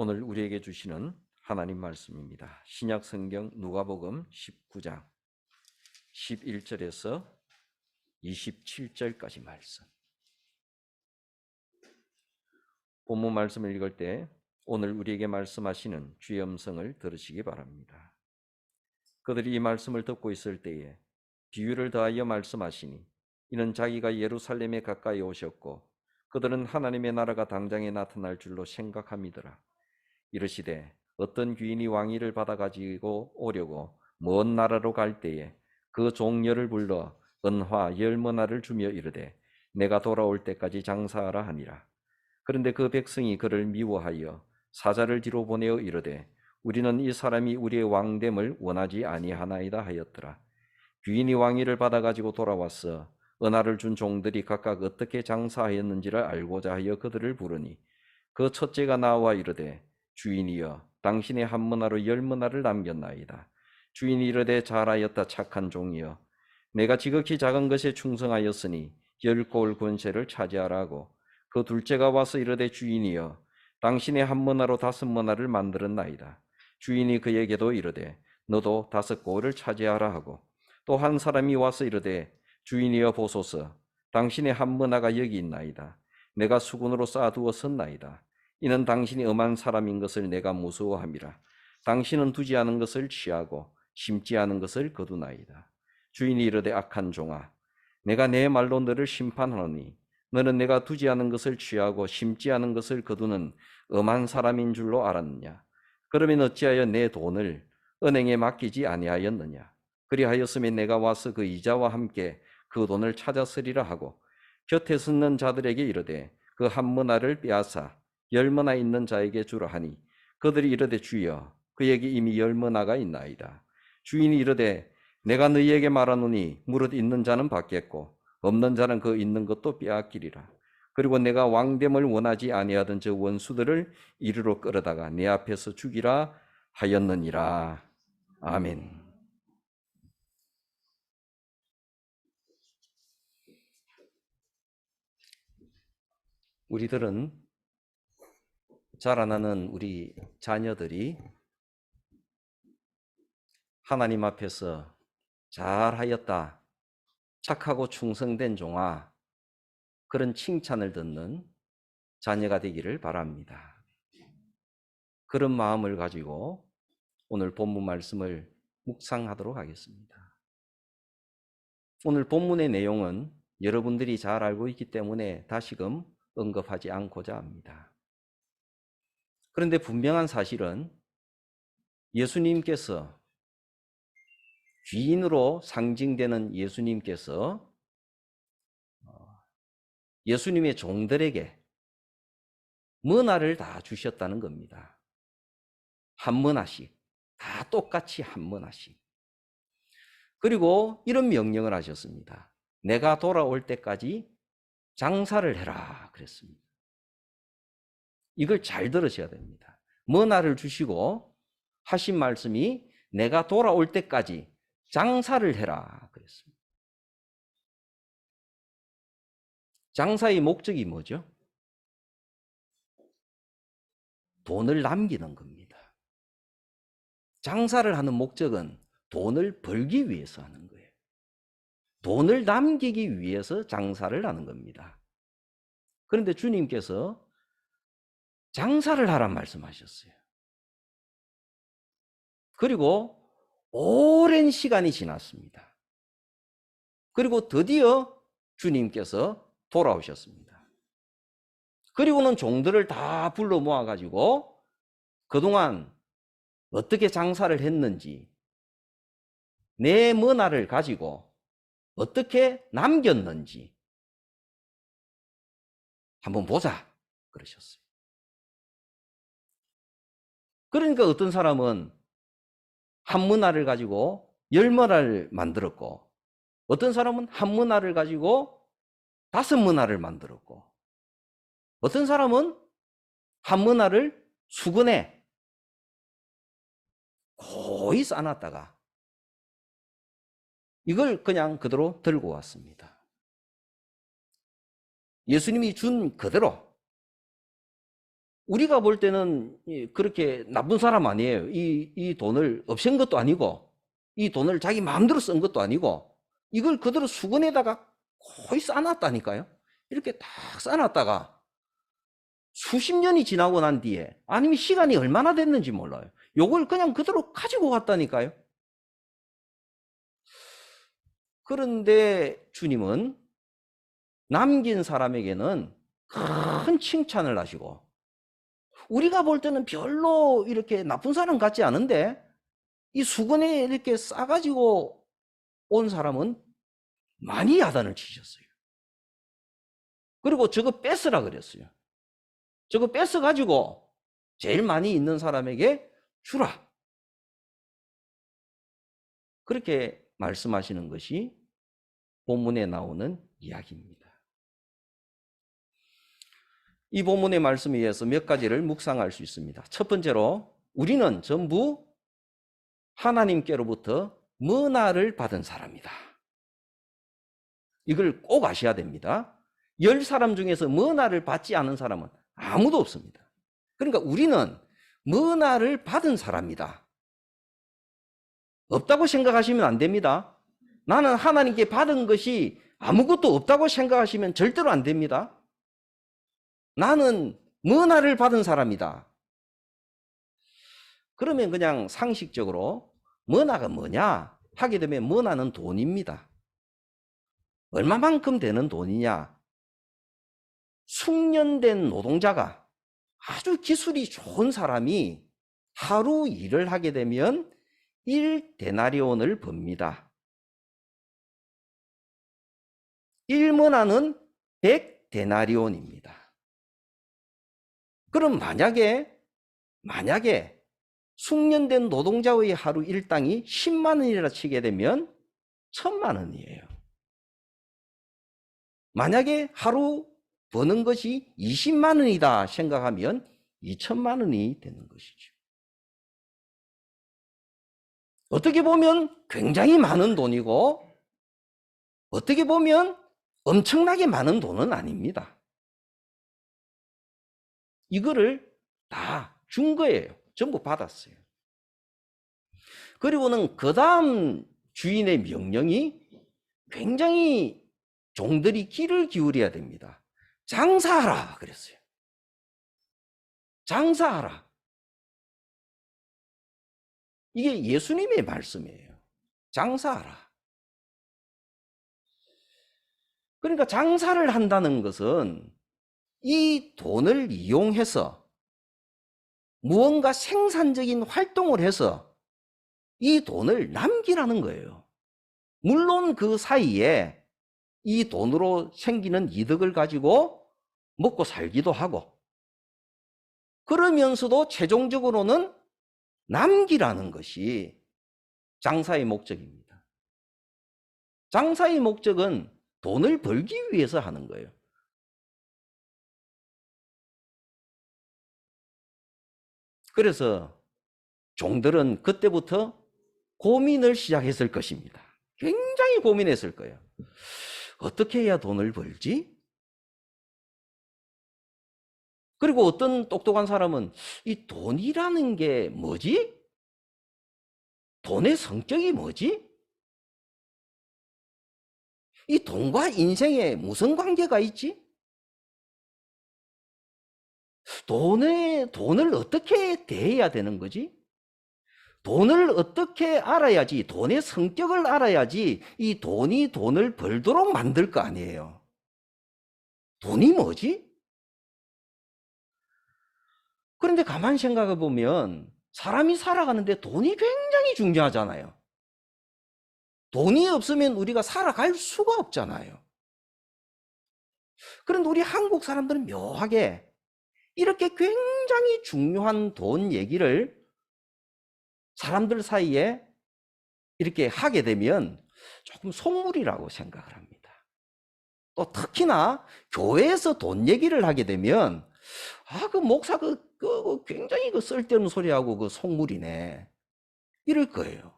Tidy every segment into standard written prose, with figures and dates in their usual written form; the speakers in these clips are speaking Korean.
오늘 우리에게 주시는 하나님 말씀입니다. 신약 성경 누가복음 19장 11절에서 27절까지 말씀. 본문 말씀을 읽을 때 오늘 우리에게 말씀하시는 주의 음성을 들으시기 바랍니다. 그들이 이 말씀을 듣고 있을 때에 비유를 더하여 말씀하시니 이는 자기가 예루살렘에 가까이 오셨고 그들은 하나님의 나라가 당장에 나타날 줄로 생각함이더라. 이르시되 어떤 귀인이 왕위를 받아 가지고 오려고 먼 나라로 갈 때에 그 종려를 불러 은화 10머나를 주며 이르되 내가 돌아올 때까지 장사하라 하니라. 그런데 그 백성이 그를 미워하여 사자를 뒤로 보내어 이르되 우리는 이 사람이 우리의 왕됨을 원하지 아니하나이다 하였더라. 귀인이 왕위를 받아 가지고 돌아와서 은화를 준 종들이 각각 어떻게 장사하였는지를 알고자 하여 그들을 부르니 그 첫째가 나와 이르되 주인이여 당신의 한 머나로 10머나를 남겼나이다. 주인이 이르되 잘하였다 착한 종이여 내가 지극히 작은 것에 충성하였으니 10고을 권세를 차지하라 하고 그 둘째가 와서 이르되 주인이여 당신의 한 머나로 5머나를 만들었나이다. 주인이 그에게도 이르되 너도 5고을을 차지하라 하고 또 한 사람이 와서 이르되 주인이여 보소서 당신의 한 머나가 여기 있나이다. 내가 수군으로 쌓아두었었나이다. 이는 당신이 엄한 사람인 것을 내가 무서워함이라. 당신은 두지 않은 것을 취하고 심지 않은 것을 거두나이다. 주인이 이르되 악한 종아 내가 내 말로 너를 심판하노니 너는 내가 두지 않은 것을 취하고 심지 않은 것을 거두는 엄한 사람인 줄로 알았느냐. 그러면 어찌하여 내 돈을 은행에 맡기지 아니하였느냐. 그리하였으면 내가 와서 그 이자와 함께 그 돈을 찾았으리라 하고 곁에 서는 자들에게 이르되 그 한 머나를 빼앗아 10머나 있는 자에게 주라 하니 그들이 이르되 주여 그에게 이미 10머나가 있나이다. 주인이 이르되 내가 너희에게 말하노니 무릇 있는 자는 받겠고 없는 자는 그 있는 것도 빼앗기리라. 그리고 내가 왕됨을 원하지 아니하던 저 원수들을 이리로 끌어다가 내 앞에서 죽이라 하였느니라. 아멘. 우리들은 자라나는 우리 자녀들이 하나님 앞에서 잘하였다, 착하고 충성된 종아, 그런 칭찬을 듣는 자녀가 되기를 바랍니다. 그런 마음을 가지고 오늘 본문 말씀을 묵상하도록 하겠습니다. 오늘 본문의 내용은 여러분들이 잘 알고 있기 때문에 다시금 언급하지 않고자 합니다. 그런데 분명한 사실은 예수님께서 귀인으로 상징되는 예수님께서 예수님의 종들에게 머나를 다 주셨다는 겁니다. 한 머나씩, 다 똑같이 한 머나씩. 그리고 이런 명령을 하셨습니다. 내가 돌아올 때까지 장사를 해라 그랬습니다. 이걸 잘 들으셔야 됩니다. 머나를 주시고 하신 말씀이 내가 돌아올 때까지 장사를 해라 그랬습니다. 장사의 목적이 뭐죠? 돈을 남기는 겁니다. 장사를 하는 목적은 돈을 벌기 위해서 하는 거예요. 돈을 남기기 위해서 장사를 하는 겁니다. 그런데 주님께서 장사를 하란 말씀하셨어요. 그리고 오랜 시간이 지났습니다. 그리고 드디어 주님께서 돌아오셨습니다. 그리고는 종들을 다 불러 모아가지고 그동안 어떻게 장사를 했는지 내 머나를 가지고 어떻게 남겼는지 한번 보자 그러셨어요. 그러니까 어떤 사람은 한 머나를 가지고 10머나를 만들었고 어떤 사람은 한 머나를 가지고 5머나를 만들었고 어떤 사람은 한 머나를 수건에 고이 싸놨다가 이걸 그냥 그대로 들고 왔습니다. 예수님이 준 그대로 우리가 볼 때는 그렇게 나쁜 사람 아니에요. 이 돈을 없앤 것도 아니고, 이 돈을 자기 마음대로 쓴 것도 아니고, 이걸 그대로 수건에다가 거의 싸놨다니까요. 이렇게 딱 싸놨다가 수십 년이 지나고 난 뒤에, 아니면 시간이 얼마나 됐는지 몰라요. 요걸 그냥 그대로 가지고 갔다니까요. 그런데 주님은 남긴 사람에게는 큰 칭찬을 하시고, 우리가 볼 때는 별로 이렇게 나쁜 사람 같지 않은데 이 수건에 이렇게 싸가지고 온 사람은 많이 야단을 치셨어요. 그리고 저거 뺏으라 그랬어요. 저거 뺏어가지고 제일 많이 있는 사람에게 주라. 그렇게 말씀하시는 것이 본문에 나오는 이야기입니다. 이 본문의 말씀에 의해서 몇 가지를 묵상할 수 있습니다. 첫 번째로 우리는 전부 하나님께로부터 머나를 받은 사람이다. 이걸 꼭 아셔야 됩니다. 10사람 중에서 머나를 받지 않은 사람은 아무도 없습니다. 그러니까 우리는 머나를 받은 사람이다. 없다고 생각하시면 안 됩니다. 나는 하나님께 받은 것이 아무것도 없다고 생각하시면 절대로 안 됩니다. 나는 머나를 받은 사람이다. 그러면 그냥 상식적으로 머나가 뭐냐 하게 되면 머나는 돈입니다. 얼마만큼 되는 돈이냐? 숙련된 노동자가, 아주 기술이 좋은 사람이 하루 일을 하게 되면 1데나리온을 법니다. 1머나는 100데나리온입니다. 그럼 만약에 숙련된 노동자의 하루 일당이 10만 원이라 치게 되면 1000만 원이에요. 만약에 하루 버는 것이 20만 원이다 생각하면 2천만 원이 되는 것이죠. 어떻게 보면 굉장히 많은 돈이고 어떻게 보면 엄청나게 많은 돈은 아닙니다. 이거를 다 준 거예요. 전부 받았어요. 그리고는 그 다음 주인의 명령이 굉장히 종들이 귀를 기울여야 됩니다. 장사하라 그랬어요. 장사하라. 이게 예수님의 말씀이에요. 장사하라. 그러니까 장사를 한다는 것은 이 돈을 이용해서 무언가 생산적인 활동을 해서 이 돈을 남기라는 거예요. 물론 그 사이에 이 돈으로 생기는 이득을 가지고 먹고 살기도 하고, 그러면서도 최종적으로는 남기라는 것이 장사의 목적입니다. 장사의 목적은 돈을 벌기 위해서 하는 거예요. 그래서 종들은 그때부터 고민을 시작했을 것입니다. 굉장히 고민했을 거예요. 어떻게 해야 돈을 벌지? 그리고 어떤 똑똑한 사람은 이 돈이라는 게 뭐지? 돈의 성격이 뭐지? 이 돈과 인생에 무슨 관계가 있지? 돈을 어떻게 대해야 되는 거지? 돈을 어떻게 알아야지, 돈의 성격을 알아야지 이 돈이 돈을 벌도록 만들 거 아니에요. 돈이 뭐지? 그런데 가만히 생각해 보면 사람이 살아가는데 돈이 굉장히 중요하잖아요. 돈이 없으면 우리가 살아갈 수가 없잖아요. 그런데 우리 한국 사람들은 묘하게 이렇게 굉장히 중요한 돈 얘기를 사람들 사이에 이렇게 하게 되면 조금 속물이라고 생각을 합니다. 또 특히나 교회에서 돈 얘기를 하게 되면 그 목사 굉장히 쓸데없는 소리하고 그 속물이네 이럴 거예요.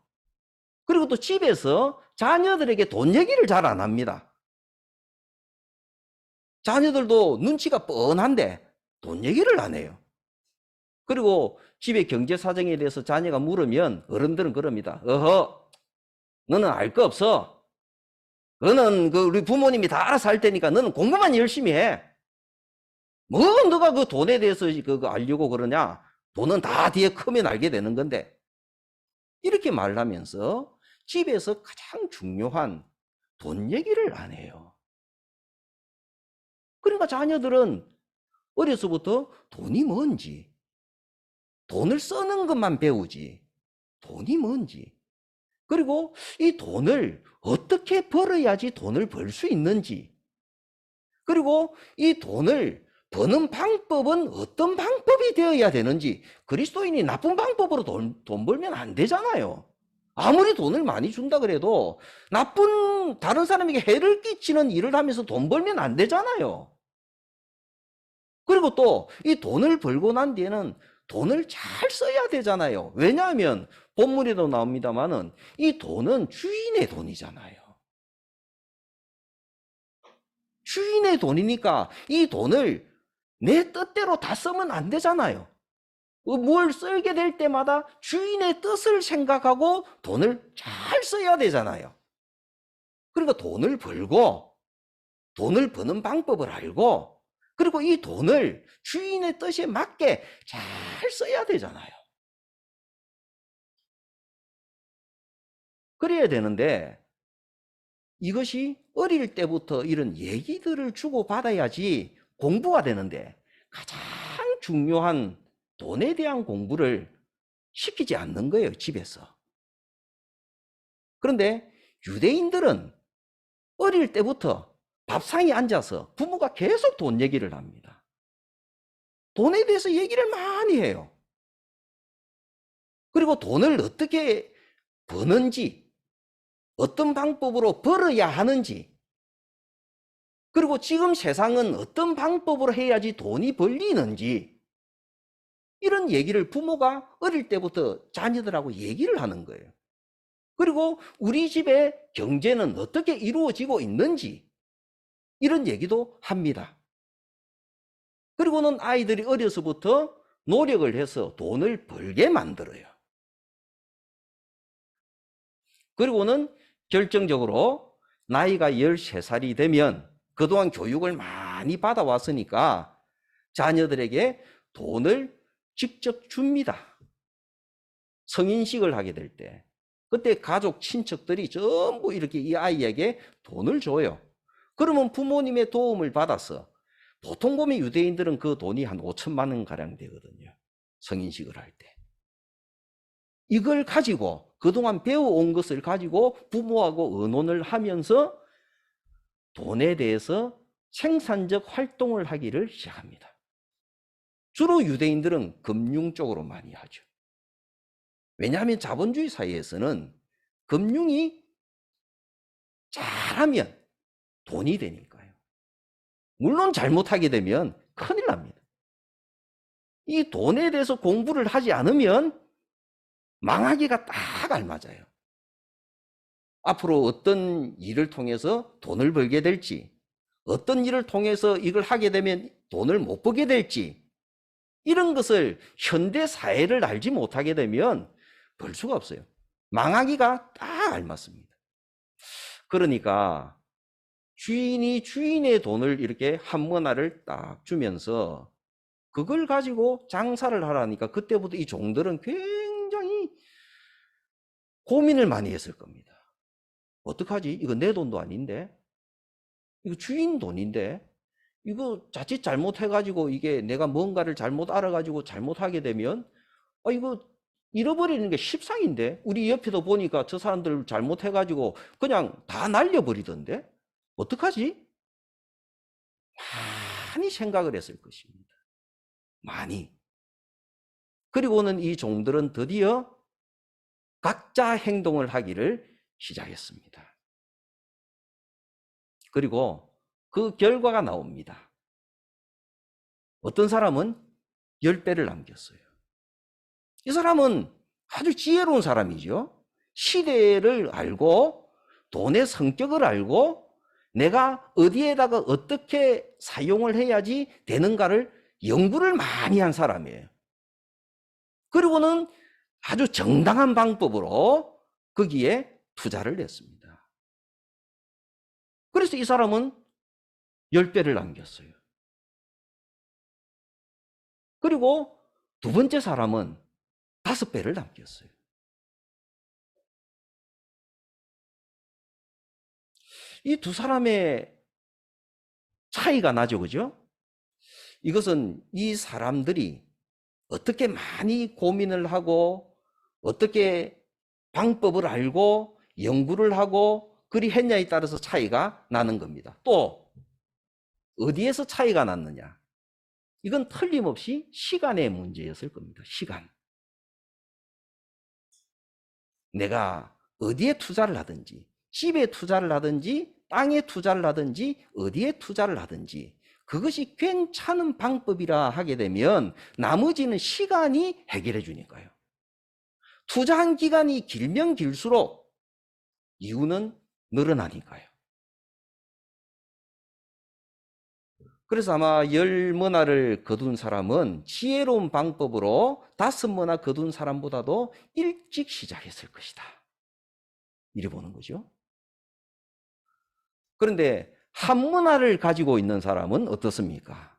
그리고 또 집에서 자녀들에게 돈 얘기를 잘 안 합니다. 자녀들도 눈치가 뻔한데 돈 얘기를 안 해요. 그리고 집의 경제 사정에 대해서 자녀가 물으면 어른들은 그럽니다. 어허, 너는 알 거 없어. 너는 우리 부모님이 다 알아서 할 테니까 너는 공부만 열심히 해. 뭐 너가 그 돈에 대해서 그거 알려고 그러냐? 돈은 다 뒤에 크면 알게 되는 건데. 이렇게 말하면서 집에서 가장 중요한 돈 얘기를 안 해요. 그러니까 자녀들은 어려서부터 돈이 뭔지, 돈을 쓰는 것만 배우지, 돈이 뭔지, 그리고 이 돈을 어떻게 벌어야지 돈을 벌 수 있는지, 그리고 이 돈을 버는 방법은 어떤 방법이 되어야 되는지. 그리스도인이 나쁜 방법으로 돈 벌면 안 되잖아요. 아무리 돈을 많이 준다 그래도 나쁜 다른 사람에게 해를 끼치는 일을 하면서 돈 벌면 안 되잖아요. 그리고 또 이 돈을 벌고 난 뒤에는 돈을 잘 써야 되잖아요. 왜냐하면 본문에도 나옵니다만은 이 돈은 주인의 돈이잖아요. 주인의 돈이니까 이 돈을 내 뜻대로 다 쓰면 안 되잖아요. 뭘 쓰게 될 때마다 주인의 뜻을 생각하고 돈을 잘 써야 되잖아요. 그러니까 돈을 벌고 돈을 버는 방법을 알고 그리고 이 돈을 주인의 뜻에 맞게 잘 써야 되잖아요. 그래야 되는데 이것이 어릴 때부터 이런 얘기들을 주고받아야지 공부가 되는데 가장 중요한 돈에 대한 공부를 시키지 않는 거예요, 집에서. 그런데 유대인들은 어릴 때부터 밥상에 앉아서 부모가 계속 돈 얘기를 합니다. 돈에 대해서 얘기를 많이 해요. 그리고 돈을 어떻게 버는지, 어떤 방법으로 벌어야 하는지, 그리고 지금 세상은 어떤 방법으로 해야지 돈이 벌리는지, 이런 얘기를 부모가 어릴 때부터 자녀들하고 얘기를 하는 거예요. 그리고 우리 집의 경제는 어떻게 이루어지고 있는지 이런 얘기도 합니다. 그리고는 아이들이 어려서부터 노력을 해서 돈을 벌게 만들어요. 그리고는 결정적으로 나이가 13살이 되면 그동안 교육을 많이 받아왔으니까 자녀들에게 돈을 직접 줍니다. 성인식을 하게 될 때. 그때 가족, 친척들이 전부 이렇게 이 아이에게 돈을 줘요. 그러면 부모님의 도움을 받아서 보통 보면 유대인들은 그 돈이 한 5천만 원 가량 되거든요. 성인식을 할 때. 이걸 가지고 그동안 배워온 것을 가지고 부모하고 의논을 하면서 돈에 대해서 생산적 활동을 하기를 시작합니다. 주로 유대인들은 금융 쪽으로 많이 하죠. 왜냐하면 자본주의 사회에서는 금융이 잘하면 돈이 되니까요. 물론 잘못하게 되면 큰일 납니다. 이 돈에 대해서 공부를 하지 않으면 망하기가 딱 알맞아요. 앞으로 어떤 일을 통해서 돈을 벌게 될지, 어떤 일을 통해서 이걸 하게 되면 돈을 못 벌게 될지, 이런 것을 현대 사회를 알지 못하게 되면 벌 수가 없어요. 망하기가 딱 알맞습니다. 그러니까 주인이 주인의 돈을 이렇게 한문화를 딱 주면서 그걸 가지고 장사를 하라니까 그때부터 이 종들은 굉장히 고민을 많이 했을 겁니다. 어떡하지? 이거 내 돈도 아닌데? 이거 주인 돈인데? 이거 자칫 잘못해가지고 이게 내가 뭔가를 잘못 알아가지고 잘못하게 되면 이거 잃어버리는 게 십상인데? 우리 옆에도 보니까 저 사람들 잘못해가지고 그냥 다 날려버리던데? 어떡하지? 많이 생각을 했을 것입니다. 많이. 그리고는 이 종들은 드디어 각자 행동을 하기를 시작했습니다. 그리고 그 결과가 나옵니다. 어떤 사람은 10배를 남겼어요. 이 사람은 아주 지혜로운 사람이죠. 시대를 알고 돈의 성격을 알고 내가 어디에다가 어떻게 사용을 해야지 되는가를 연구를 많이 한 사람이에요. 그리고는 아주 정당한 방법으로 거기에 투자를 했습니다. 그래서 이 사람은 10배를 남겼어요. 그리고 두 번째 사람은 5배를 남겼어요. 이 두 사람의 차이가 나죠, 그죠? 이것은 이 사람들이 어떻게 많이 고민을 하고 어떻게 방법을 알고 연구를 하고 그리 했냐에 따라서 차이가 나는 겁니다. 또 어디에서 차이가 났느냐? 이건 틀림없이 시간의 문제였을 겁니다. 시간. 내가 어디에 투자를 하든지, 집에 투자를 하든지, 땅에 투자를 하든지, 어디에 투자를 하든지 그것이 괜찮은 방법이라 하게 되면 나머지는 시간이 해결해 주니까요. 투자한 기간이 길면 길수록 이유는 늘어나니까요. 그래서 아마 10머나를 거둔 사람은 지혜로운 방법으로 5머나 거둔 사람보다도 일찍 시작했을 것이다. 이래 보는 거죠. 그런데 1머나를 가지고 있는 사람은 어떻습니까?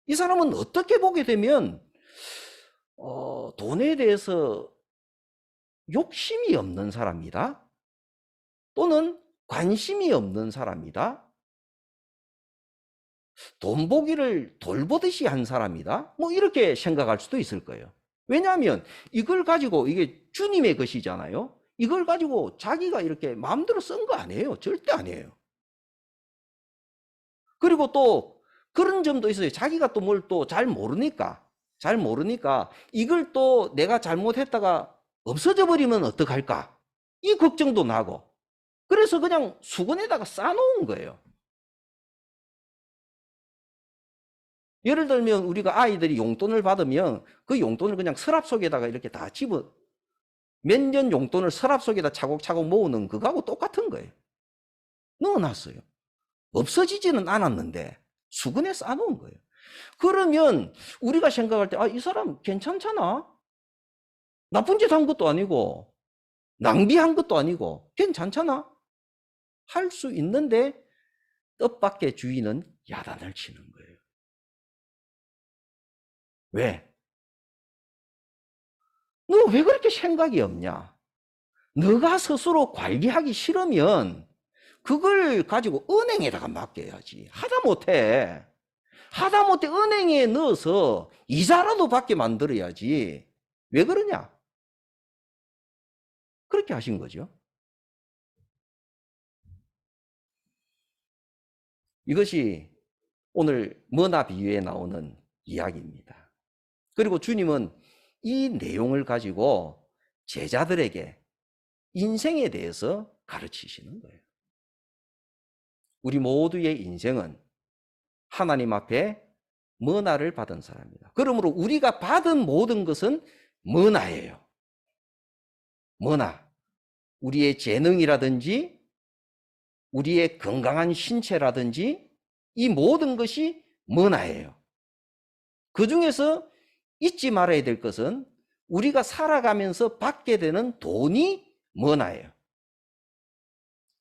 이 사람은 어떻게 보게 되면 돈에 대해서 욕심이 없는 사람이다. 또는 관심이 없는 사람이다. 돈 보기를 돌보듯이 한 사람이다. 뭐 이렇게 생각할 수도 있을 거예요. 왜냐하면 이걸 가지고 이게 주님의 것이잖아요. 이걸 가지고 자기가 이렇게 마음대로 쓴 거 아니에요. 절대 아니에요. 그리고 또 그런 점도 있어요. 자기가 또 뭘 또 잘 모르니까 이걸 또 내가 잘못했다가 없어져 버리면 어떡할까? 이 걱정도 나고. 그래서 그냥 수건에다가 싸놓은 거예요. 예를 들면 우리가 아이들이 용돈을 받으면 그 용돈을 그냥 서랍 속에다가 이렇게 다 몇 년 용돈을 서랍 속에다 차곡차곡 모으는 그거하고 똑같은 거예요. 넣어놨어요. 없어지지는 않았는데 수건에 싸놓은 거예요. 그러면 우리가 생각할 때 이 사람 괜찮잖아. 나쁜 짓 한 것도 아니고 낭비한 것도 아니고 괜찮잖아. 할 수 있는데 뜻밖의 주인은 야단을 치는 거예요. 왜? 너 왜 그렇게 생각이 없냐? 너가 스스로 관리하기 싫으면 그걸 가지고 은행에다가 맡겨야지. 하다못해 은행에 넣어서 이자라도 받게 만들어야지. 왜 그러냐? 그렇게 하신 거죠. 이것이 오늘 머나 비유에 나오는 이야기입니다. 그리고 주님은 이 내용을 가지고 제자들에게 인생에 대해서 가르치시는 거예요. 우리 모두의 인생은 하나님 앞에 머나를 받은 사람입니다. 그러므로 우리가 받은 모든 것은 머나예요. 머나. 우리의 재능이라든지 우리의 건강한 신체라든지 이 모든 것이 머나예요. 그 중에서 잊지 말아야 될 것은 우리가 살아가면서 받게 되는 돈이 머나예요.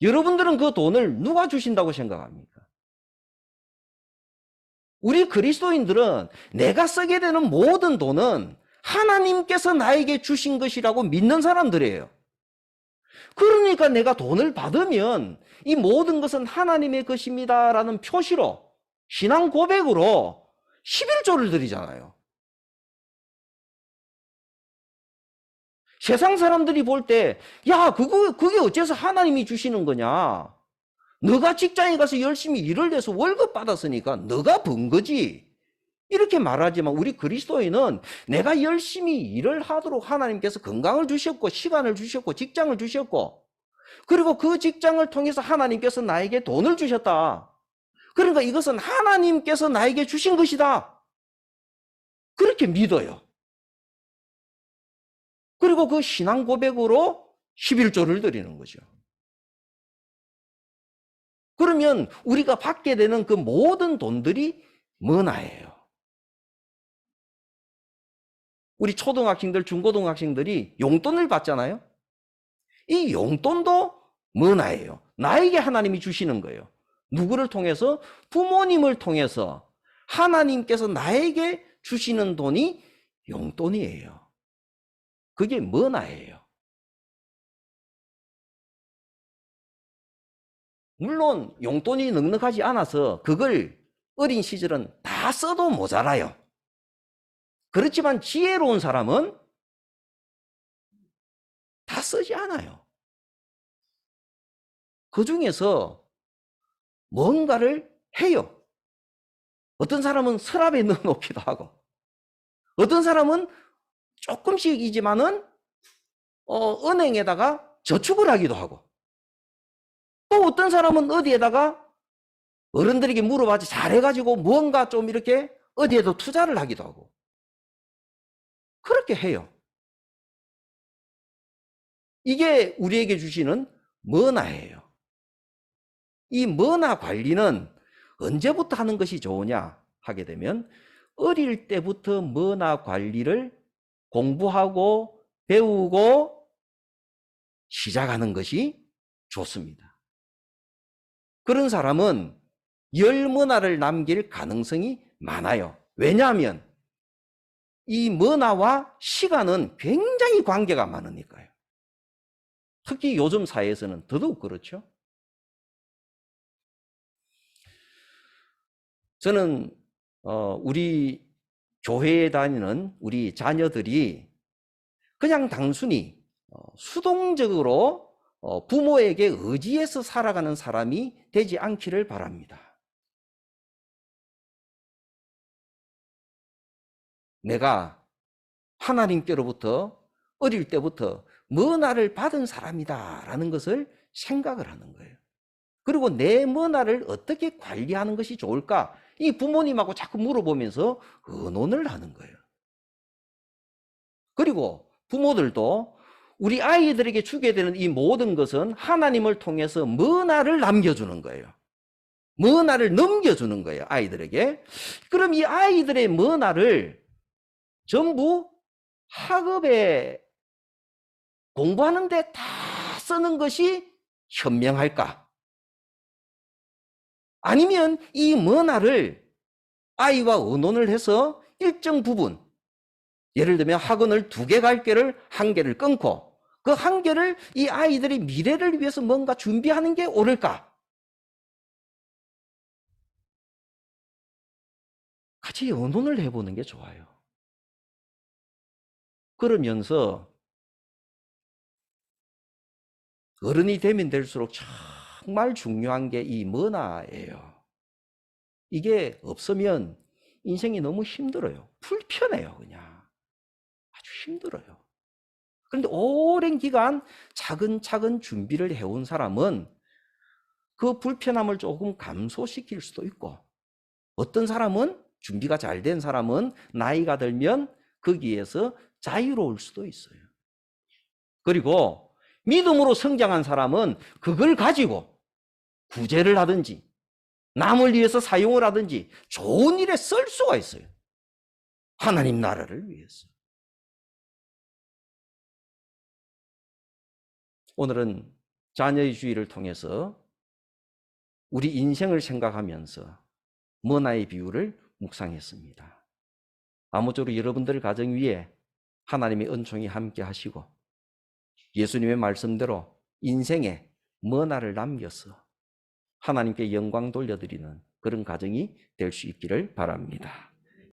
여러분들은 그 돈을 누가 주신다고 생각합니까? 우리 그리스도인들은 내가 쓰게 되는 모든 돈은 하나님께서 나에게 주신 것이라고 믿는 사람들이에요. 그러니까 내가 돈을 받으면 이 모든 것은 하나님의 것입니다라는 표시로 신앙 고백으로 11조를 드리잖아요. 세상 사람들이 볼 때, 야, 그게 어째서 하나님이 주시는 거냐? 너가 직장에 가서 열심히 일을 해서 월급 받았으니까 너가 번 거지. 이렇게 말하지만 우리 그리스도인은 내가 열심히 일을 하도록 하나님께서 건강을 주셨고, 시간을 주셨고, 직장을 주셨고, 그리고 그 직장을 통해서 하나님께서 나에게 돈을 주셨다. 그러니까 이것은 하나님께서 나에게 주신 것이다. 그렇게 믿어요. 그리고 그 신앙 고백으로 11조를 드리는 거죠. 그러면 우리가 받게 되는 그 모든 돈들이 머나예요. 우리 초등학생들, 중고등학생들이 용돈을 받잖아요. 이 용돈도 뭐나예요? 나에게 하나님이 주시는 거예요. 누구를 통해서? 부모님을 통해서 하나님께서 나에게 주시는 돈이 용돈이에요. 그게 뭐나예요? 물론 용돈이 넉넉하지 않아서 그걸 어린 시절은 다 써도 모자라요. 그렇지만 지혜로운 사람은 다 쓰지 않아요. 그 중에서 뭔가를 해요. 어떤 사람은 서랍에 넣어놓기도 하고, 어떤 사람은 조금씩이지만은 은행에다가 저축을 하기도 하고, 또 어떤 사람은 어디에다가 어른들에게 물어봐지 잘해가지고 뭔가 좀 이렇게 어디에도 투자를 하기도 하고, 그렇게 해요. 이게 우리에게 주시는 머나예요. 이 머나 관리는 언제부터 하는 것이 좋으냐 하게 되면 어릴 때부터 머나 관리를 공부하고 배우고 시작하는 것이 좋습니다. 그런 사람은 10머나를 남길 가능성이 많아요. 왜냐하면 이 머나와 시간은 굉장히 관계가 많으니까요. 특히 요즘 사회에서는 더더욱 그렇죠. 저는 우리 교회에 다니는 우리 자녀들이 그냥 단순히 수동적으로 부모에게 의지해서 살아가는 사람이 되지 않기를 바랍니다. 내가 하나님께로부터 어릴 때부터 머나를 받은 사람이다 라는 것을 생각을 하는 거예요. 그리고 내 머나를 어떻게 관리하는 것이 좋을까? 이 부모님하고 자꾸 물어보면서 의논을 하는 거예요. 그리고 부모들도 우리 아이들에게 주게 되는 이 모든 것은 하나님을 통해서 머나를 남겨주는 거예요. 머나를 넘겨주는 거예요, 아이들에게. 그럼 이 아이들의 머나를 전부 학업에 공부하는데 다 쓰는 것이 현명할까? 아니면 이 머나를 아이와 의논을 해서 일정 부분, 예를 들면 학원을 2개 갈 개를 1개를 끊고 그 1개를 이 아이들의 미래를 위해서 뭔가 준비하는 게 옳을까? 같이 의논을 해보는 게 좋아요. 그러면서 어른이 되면 될수록 정말 중요한 게 이 머나예요. 이게 없으면 인생이 너무 힘들어요. 불편해요, 그냥. 아주 힘들어요. 그런데 오랜 기간 차근차근 준비를 해온 사람은 그 불편함을 조금 감소시킬 수도 있고, 어떤 사람은 준비가 잘 된 사람은 나이가 들면 거기에서 자유로울 수도 있어요. 그리고 믿음으로 성장한 사람은 그걸 가지고 구제를 하든지 남을 위해서 사용을 하든지 좋은 일에 쓸 수가 있어요. 하나님 나라를 위해서. 오늘은 자녀의 주의를 통해서 우리 인생을 생각하면서 머나의 비유를 묵상했습니다. 아무쪼록 여러분들 가정 위에 하나님의 은총이 함께 하시고 예수님의 말씀대로 인생에 머나를 남겨서 하나님께 영광 돌려드리는 그런 가정이 될 수 있기를 바랍니다.